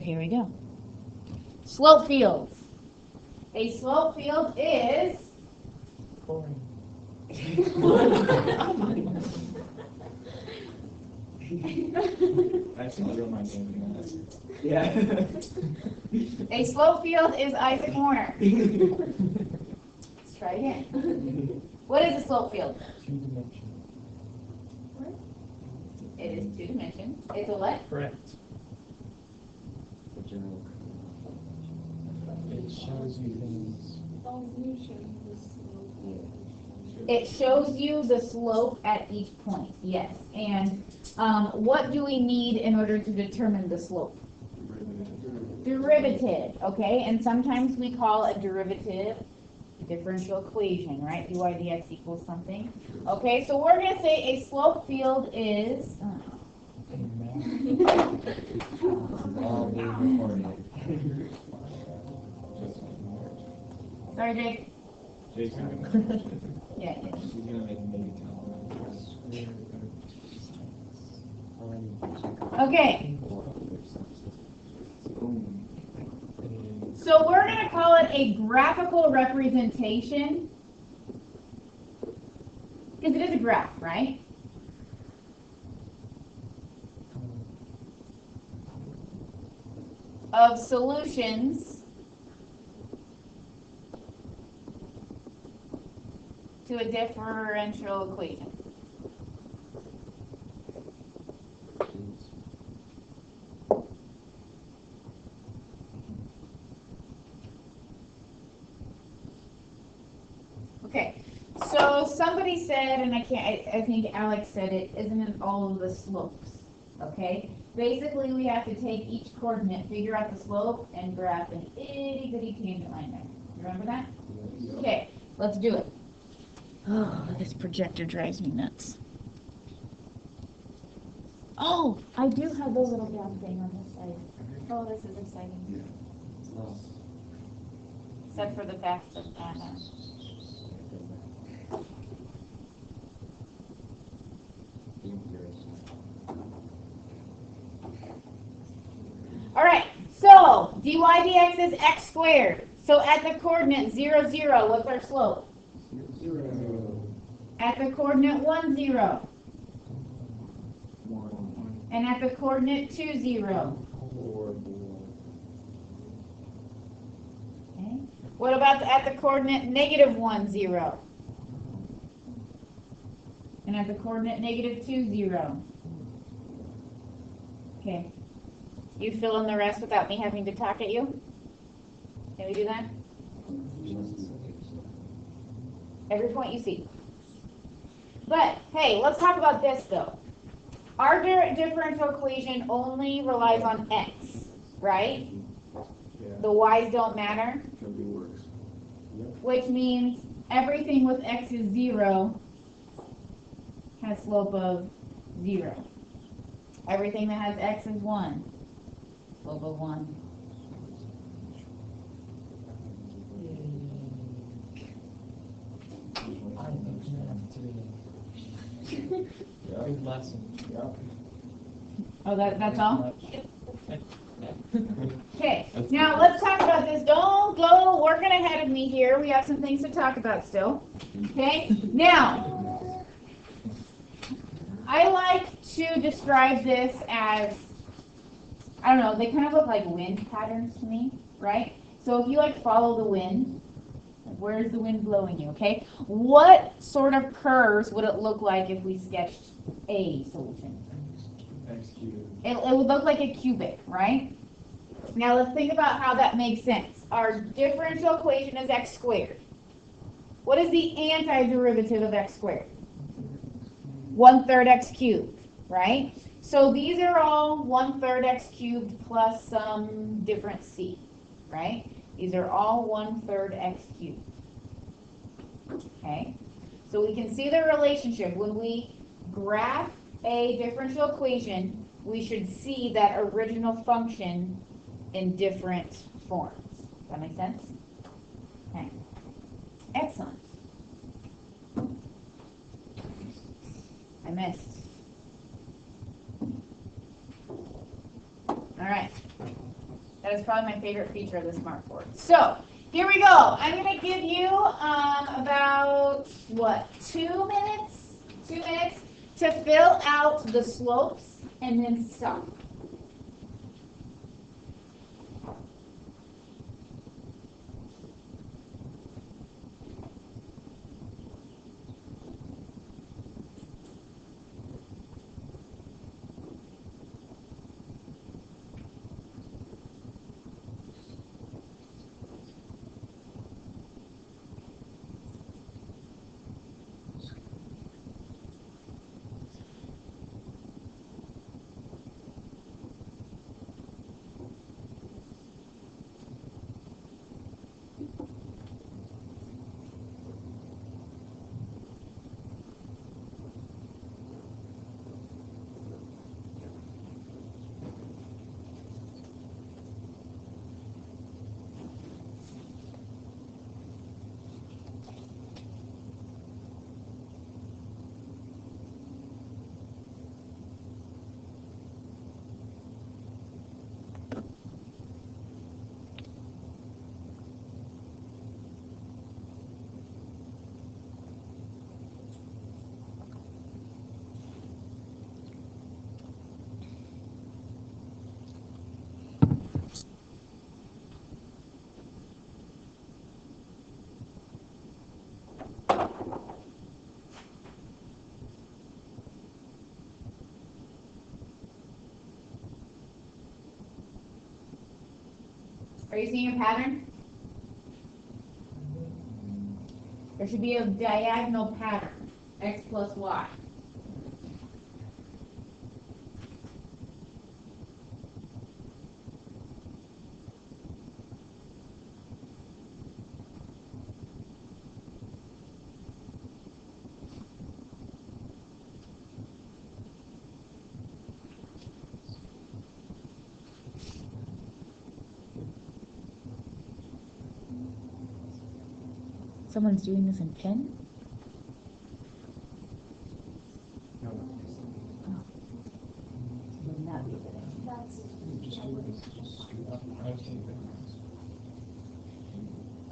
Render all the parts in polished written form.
Here we go. Slope fields. A slope field is Yeah. a slope field is Isaac Warner. Let's try again. What is a slope field? Two-dimensional. It is two dimensions. It's a what? Correct. It shows you things. It shows you the slope at each point, yes. And what do we need in order to determine the slope? Derivative, okay? And sometimes we call a derivative a differential equation, right? dy dx equals something. Okay, so we're going to say a slope field is... Sorry, Jake. Yeah. Okay. So we're going to call it a graphical representation because it is a graph, right? Of solutions to a differential equation. Okay, so somebody said, and I think Alex said it, isn't it all of the slopes? Okay, basically we have to take each coordinate, figure out the slope, and graph an itty bitty tangent line there. Remember that? Okay, let's do it. Oh, this projector drives me nuts. Oh, I do have the little graph thing on this side. Oh, this is exciting. Except for the fact that all right, so dy dx is x squared. So at the coordinate 0, 0, what's our slope? 0. At the coordinate 1, 0. 1. And at the coordinate 2, 0. 4. Okay. What about at the coordinate negative 1, 0? And at the coordinate negative 2, 0. Okay. You fill in the rest without me having to talk at you? Can we do that? Every point you see. But, hey, let's talk about this, though. Our differential equation only relies on x, right? Yeah. The y's don't matter. Which means everything with x is 0 has slope of 0. Everything that has x is 1, slope of 1. Good lesson. Oh, that's all? Okay, now let's talk about this. Don't go working ahead of me here. We have some things to talk about still. Okay, now, I like to describe this as, I don't know, they kind of look like wind patterns to me, right? So if you like follow the wind, where's the wind blowing you, okay? What sort of curves would it look like if we sketched a solution? X cubed. It would look like a cubic, right? Now let's think about how that makes sense. Our differential equation is x squared. What is the antiderivative of x squared? 1/3 x cubed, right? So these are all 1/3 x cubed plus some different c, right? These are all 1/3 x cubed. Okay? So we can see the relationship. When we graph a differential equation, we should see that original function in different forms. Does that make sense? Okay. Excellent. I missed. All right. That is probably my favorite feature of the smartboard. So here we go. I'm going to give you about, what, 2 minutes? 2 minutes to fill out the slopes and then stop. Are you seeing a pattern? There should be a diagonal pattern, x plus y. Someone's doing this in pen? No. Would not be a good idea. Just do this. Just scoot up. I was thinking.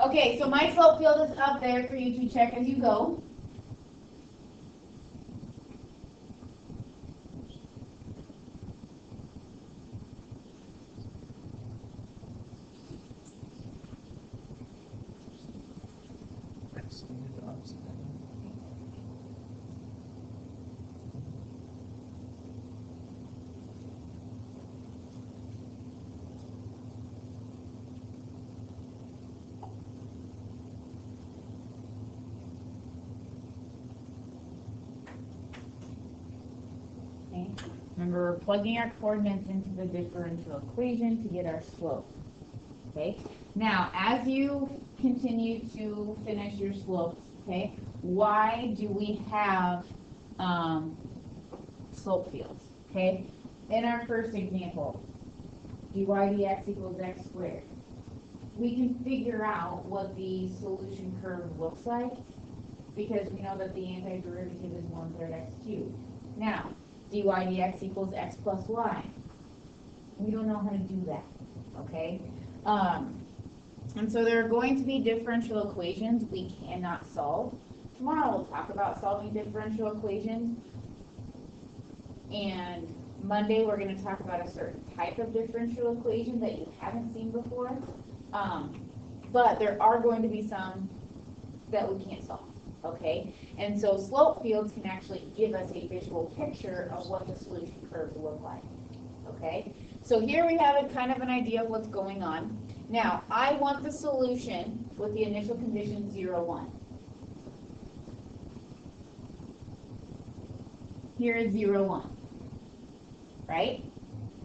Okay, so my slope field is up there for you to check as you go. Okay. Remember, we're plugging our coordinates into the differential equation to get our slope. Okay. Now, as you continue to finish your slopes, okay, why do we have slope fields? Okay. In our first example, dy dx equals x squared. We can figure out what the solution curve looks like because we know that the antiderivative is 1/3 x cubed. Now, dy dx equals x plus y. We don't know how to do that, okay? And so there are going to be differential equations we cannot solve. Tomorrow we'll talk about solving differential equations. And Monday we're going to talk about a certain type of differential equation that you haven't seen before. But there are going to be some that we can't solve. Okay, and so slope fields can actually give us a visual picture of what the solution curves look like. Okay, so here we have a kind of an idea of what's going on. Now, I want the solution with the initial condition 0, 1. Here is 0, 1. Right?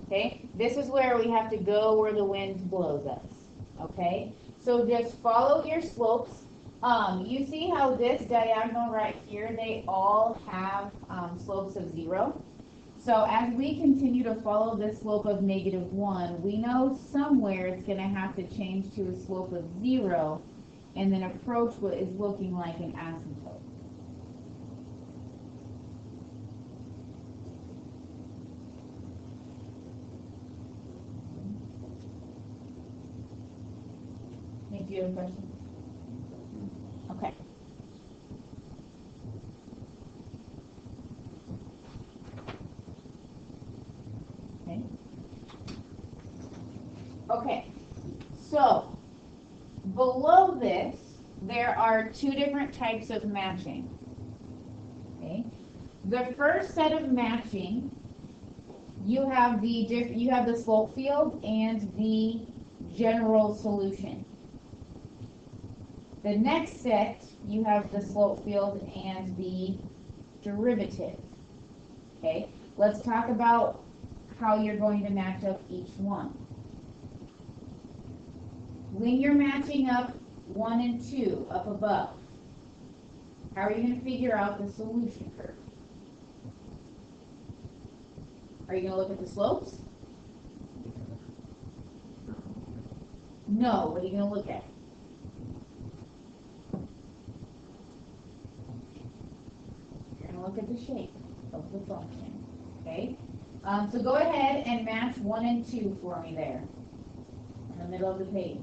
Okay, this is where we have to go where the wind blows us. Okay, so just follow your slopes. You see how this diagonal right here, they all have slopes of 0. So as we continue to follow this slope of -1, we know somewhere it's going to have to change to a slope of 0 and then approach what is looking like an asymptote. do you have a question? Okay. Okay, so below this, there are two different types of matching. Okay, the first set of matching, you have the slope field and the general solution. The next set, you have the slope field and the derivative. Okay, let's talk about how you're going to match up each one. When you're matching up 1 and 2 up above, how are you going to figure out the solution curve? Are you going to look at the slopes? No, what are you going to look at? You're going to look at the shape of the function. Okay? So go ahead and match 1 and 2 for me there in the middle of the page.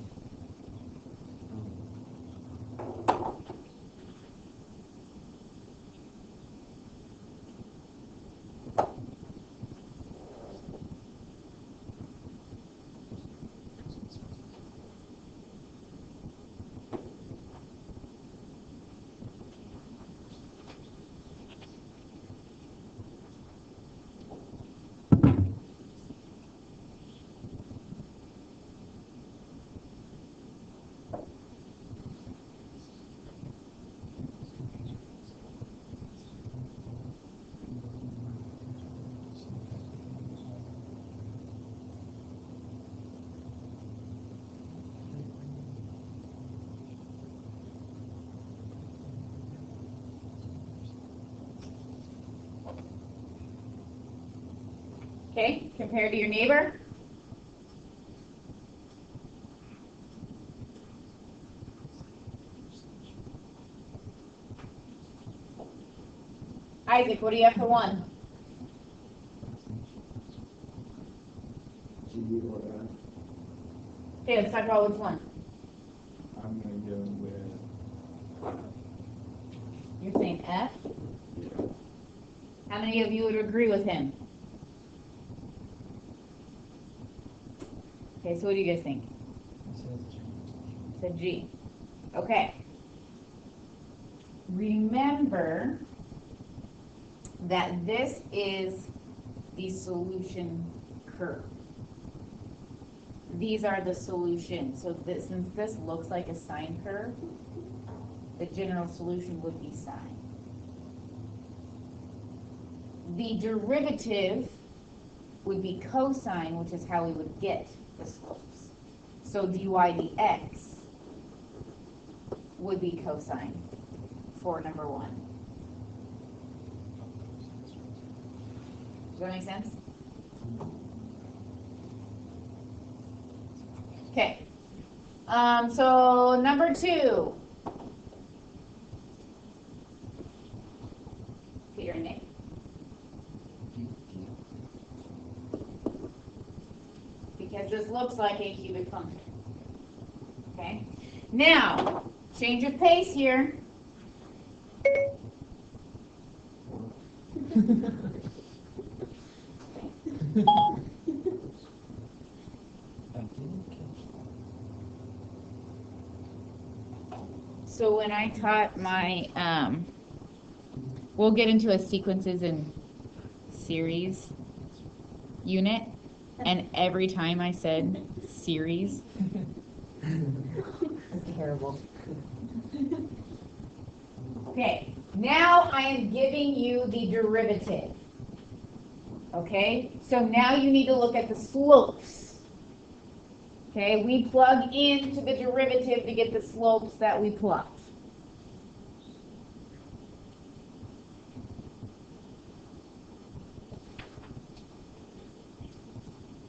Okay, compared to your neighbor. Isaac, what do you have for 1? Okay, let's talk about which one. I'm going to go with... You're saying F? How many of you would agree with him? Okay, so what do you guys think? It's a G. Okay. Remember that this is the solution curve. These are the solutions. So since this looks like a sine curve, the general solution would be sine. The derivative would be cosine, which is how we would get the slopes. So dy dx would be cosine for number 1. Does that make sense? Okay. So number 2. Peter and Nick. Because this looks like a cubic function. Okay. Now, change of pace here. So when I taught my, we'll get into a sequences and series unit, and every time I said series, That's terrible. Okay, now I am giving you the derivative. Okay, so now you need to look at the slopes. Okay, we plug into the derivative to get the slopes that we plucked.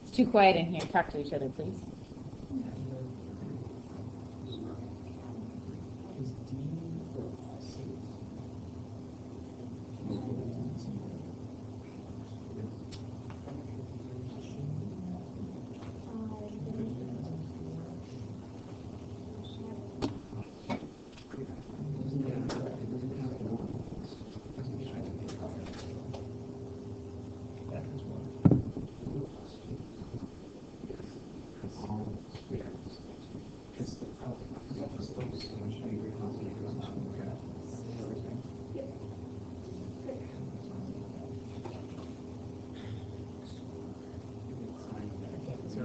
It's too quiet in here. Talk to each other, please.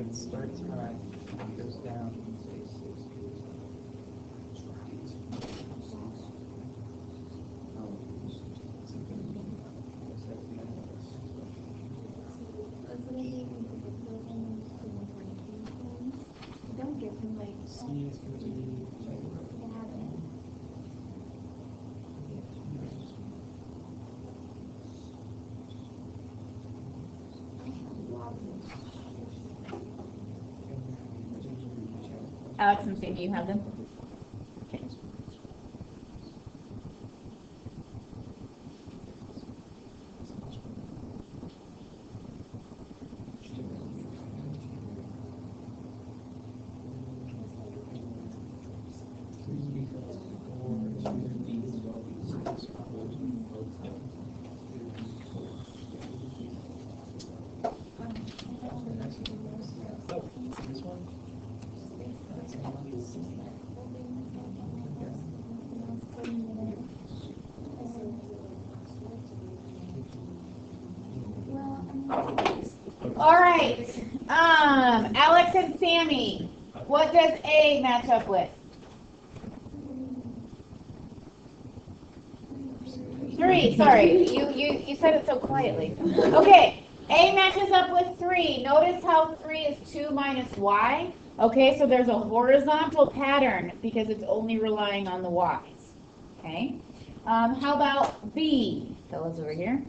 it starts high and goes down. Don't give him like C is going to be Alex and Sammy, you have them? Okay. this one. All right. Alex and Sammy, what does A match up with? 3. Sorry, you said it so quietly. Okay. A matches up with 3. Notice how 3 is 2 minus y. Okay, so there's a horizontal pattern because it's only relying on the y's. Okay. How about B? Fellas over here.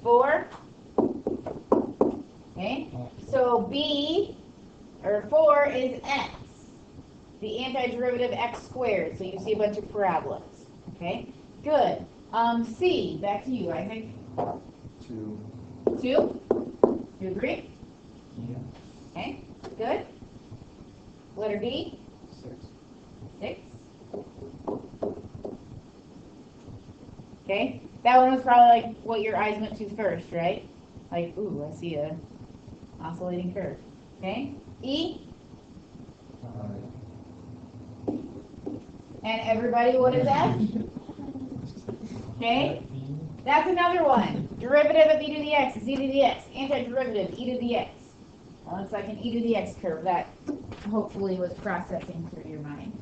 4. Okay. So B, or 4, is x. The antiderivative x squared. So you see a bunch of parabolas. Okay. Good. C, back to you, I think. 2. 2? You agree? Yeah. Okay, good. Letter D? 6. 6. Okay, that one was probably like what your eyes went to first, right? Like, ooh, I see a oscillating curve. Okay, E? 5. And everybody, what is F? Okay, that's another one. Derivative of e to the x is e to the x. Antiderivative, e to the x. Well, it's like an e to the x curve that hopefully was processing through your mind.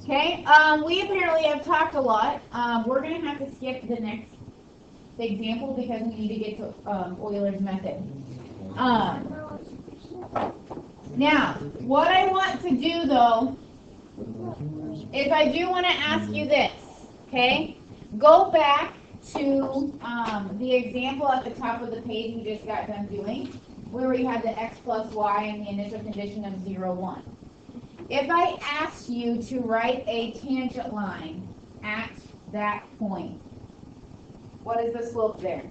Okay, we apparently have talked a lot. We're going to have to skip the next example because we need to get to Euler's method. Now, what I want to do though, is I do want to ask you this, okay? Go back to the example at the top of the page we just got done doing, where we had the x plus y and the initial condition of 0, 1. If I asked you to write a tangent line at that point, what is the slope there?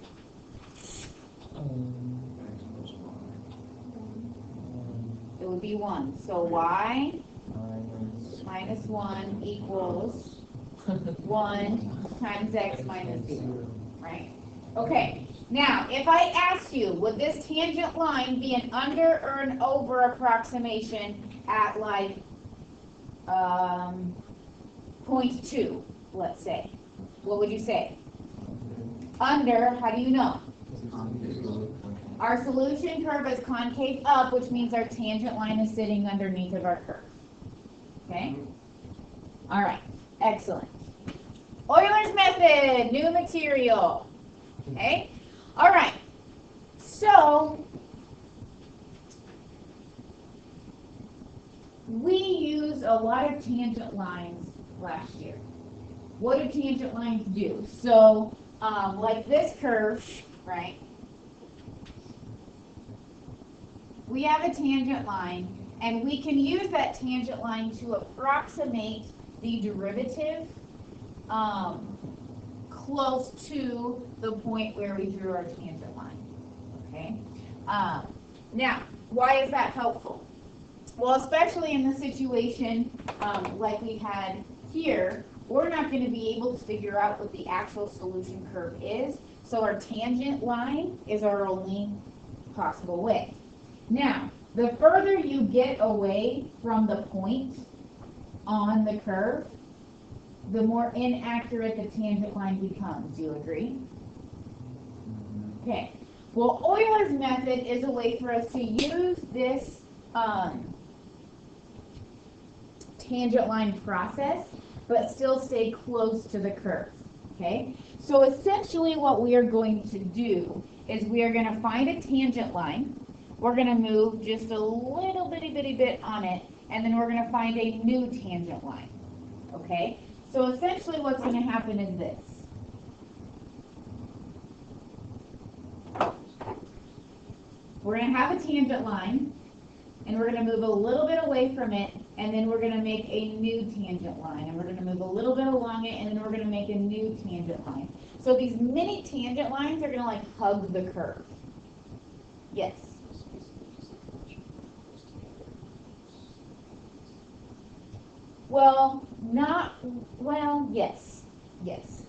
It would be 1. So y minus 1 equals 1 times x minus 0, right? Okay, now if I ask you, would this tangent line be an under or an over approximation at like 0.2, let's say? What would you say? Under, how do you know? Our solution curve is concave up, which means our tangent line is sitting underneath of our curve. Okay? All right, excellent. Euler's method, new material. Okay? All right. So, we used a lot of tangent lines last year. What do tangent lines do? So, like this curve, right? We have a tangent line, and we can use that tangent line to approximate the derivative close to the point where we drew our tangent line. Okay. Now, why is that helpful? Well, especially in the situation like we had here, we're not going to be able to figure out what the actual solution curve is. So our tangent line is our only possible way. Now, the further you get away from the point on the curve, the more inaccurate the tangent line becomes. Do you agree? Okay. Well, Euler's method is a way for us to use this tangent line process, but still stay close to the curve, okay? So essentially what we are going to do is we are going to find a tangent line. We're going to move just a little bitty bit on it, and then we're going to find a new tangent line, okay? So essentially what's going to happen is this. We're going to have a tangent line, and we're going to move a little bit away from it, and then we're going to make a new tangent line, and we're going to move a little bit along it, and then we're going to make a new tangent line. So these mini tangent lines are going to like hug the curve. Yes? Well, yes. Yes.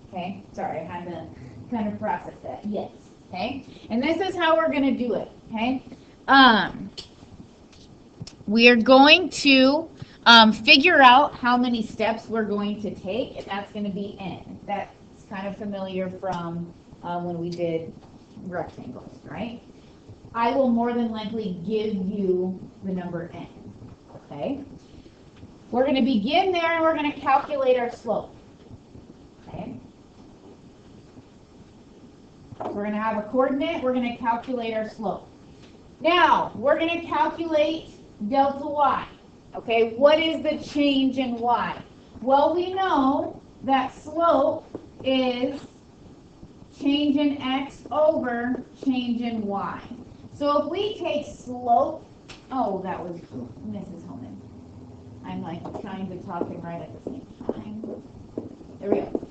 Okay, sorry, I had to kind of process that. Yes. Okay, and this is how we're going to do it. Okay, we are going to figure out how many steps we're going to take, and that's going to be n. That's kind of familiar from when we did rectangles, right? I will more than likely give you the number n. Okay, we're going to begin there, and we're going to calculate our slope. Okay. We're going to have a coordinate. We're going to calculate our slope. Now, we're going to calculate delta y. Okay, what is the change in y? Well, we know that slope is change in x over change in y. So if we take slope, oh, that was Mrs. Homan. I'm like trying to talk and write at the same time. There we go.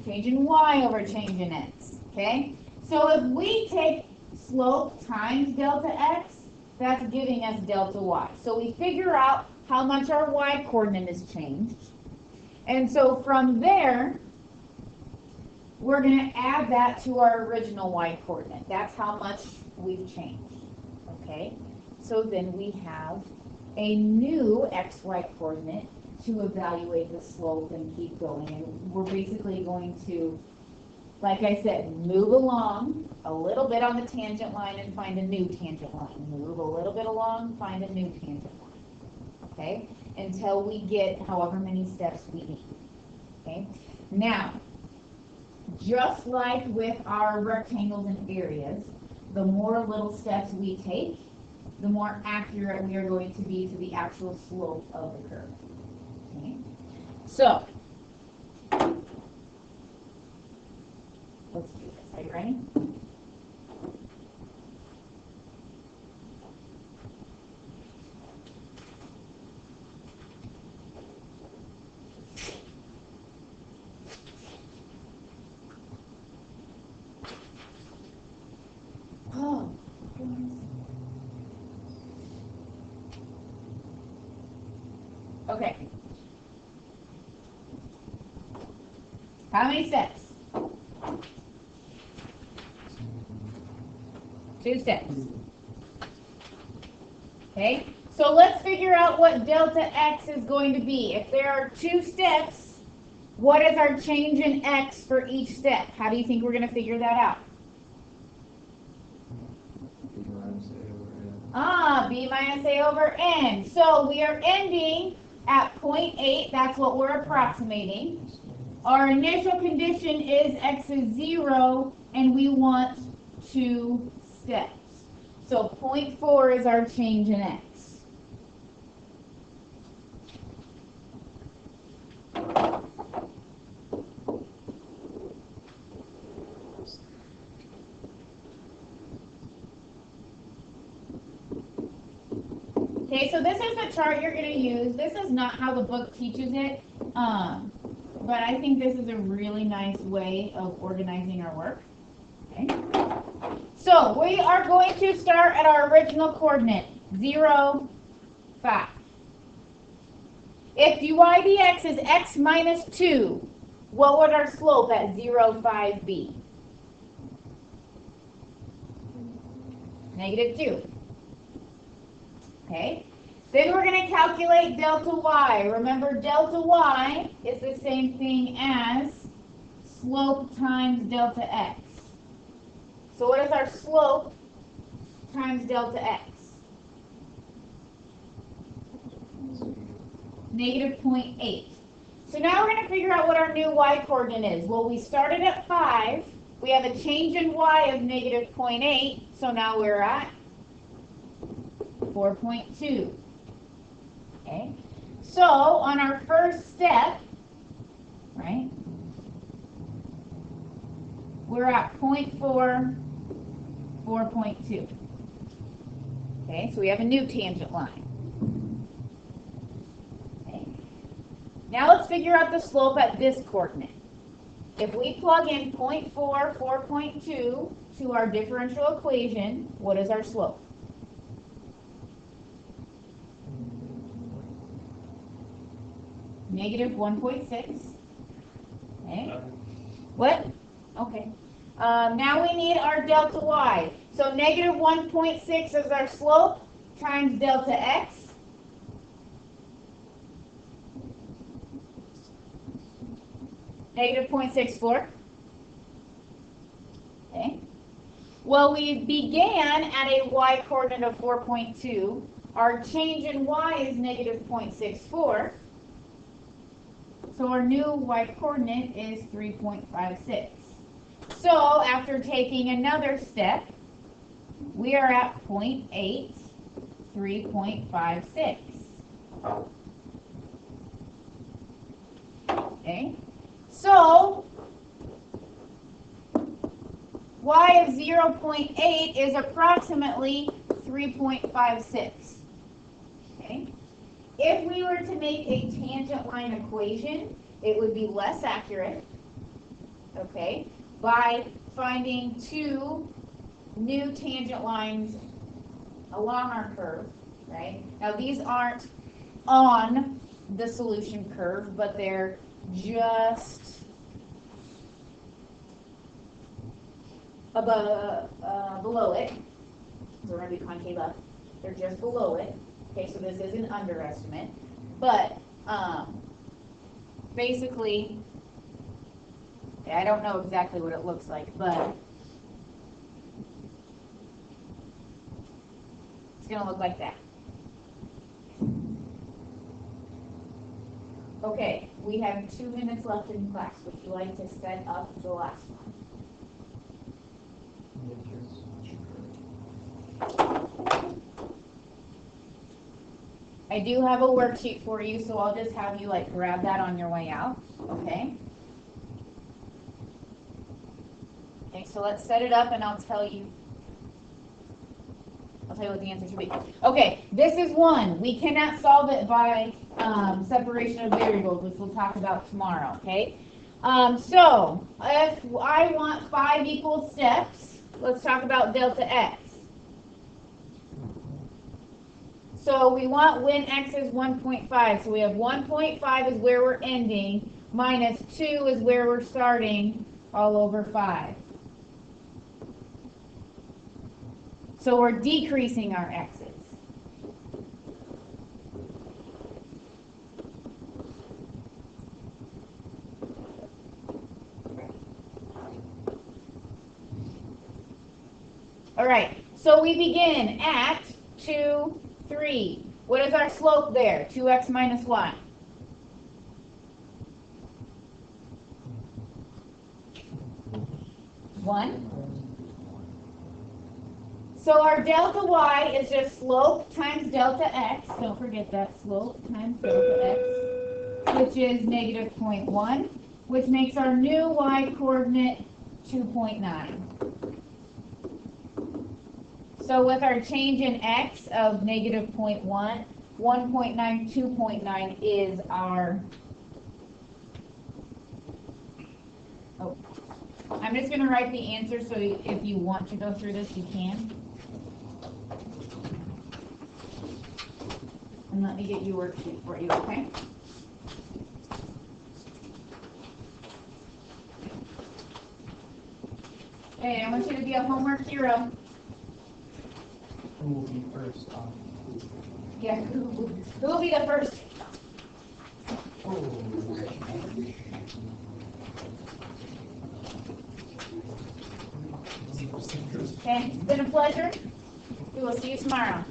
Change in y over change in x. Okay? So if we take slope times delta x, that's giving us delta y. So we figure out how much our y coordinate has changed. And so from there, we're going to add that to our original y coordinate. That's how much we've changed. Okay? So then we have a new xy coordinate to evaluate the slope and keep going. And we're basically going to, like I said, move along a little bit on the tangent line and find a new tangent line. Move a little bit along, find a new tangent line. Okay? Until we get however many steps we need. Okay? Now, just like with our rectangles and areas, the more little steps we take, the more accurate we are going to be to the actual slope of the curve. Okay? So, let's do this. Are you ready? Oh, goodness. Okay. How many steps? 2 steps. Okay, so let's figure out what delta x is going to be. If there are 2 steps, what is our change in x for each step? How do you think we're going to figure that out? B minus a over n. So we are ending at 0.8. That's what we're approximating. Our initial condition is x is 0, and we want 2 steps. So 0.4 is our change in x. Okay, so this is the chart you're going to use. This is not how the book teaches it, but I think this is a really nice way of organizing our work. Okay. So we are going to start at our original coordinate, 0, 5. If dy dx is x minus 2, what would our slope at 0, 5 be? -2. Okay. Then we're going to calculate delta y. Remember, delta y is the same thing as slope times delta x. So what is our slope times delta x? Negative 0.8. So now we're going to figure out what our new y-coordinate is. Well, we started at 5. We have a change in y of negative 0.8. So now we're at 4.2. Okay. So on our first step, right, we're at 0.4, 4.2. Okay, so we have a new tangent line. Okay. Now let's figure out the slope at this coordinate. If we plug in 0.4, 4.2 to our differential equation, what is our slope? Negative 1.6. Okay. What? Okay. Now we need our delta y. So negative 1.6 is our slope times delta x. Negative 0.64. Okay. Well, we began at a y coordinate of 4.2. Our change in y is negative 0.64. So our new y coordinate is 3.56. So after taking another step, we are at 0.8, 3.56. Okay. So y of 0.8 is approximately 3.56. Okay. If we were to make a tangent line equation, it would be less accurate, okay, by finding two new tangent lines along our curve, right? Now these aren't on the solution curve, but they're just above, below it. So we're going to be concave up. They're just below it. Okay, so this is an underestimate, but basically, I don't know exactly what it looks like, but it's going to look like that. Okay, we have 2 minutes left in class. Would you like to set up the last one? I do have a worksheet for you, so I'll just have you like grab that on your way out, okay? Okay, so let's set it up and I'll tell you what the answer should be. Okay, this is one. We cannot solve it by separation of variables, which we'll talk about tomorrow, okay? So if I want 5 equal steps, let's talk about delta x. So we want when x is 1.5. So we have 1.5 is where we're ending, minus 2 is where we're starting, all over 5. So we're decreasing our x's. All right, so we begin at 2, 3. What is our slope there? 2x minus y. One. So our delta y is just slope times delta x. Don't forget that, slope times delta x, which is negative 0.1, which makes our new y coordinate 2.9. So with our change in x of negative 0.1, 1.9, 2.9 is our, I'm just going to write the answer so if you want to go through this, you can. And let me get your worksheet for you, okay? Okay, I want you to be a homework hero. Who will be first? Yeah, who will be the first? Okay, it's been a pleasure. We will see you tomorrow.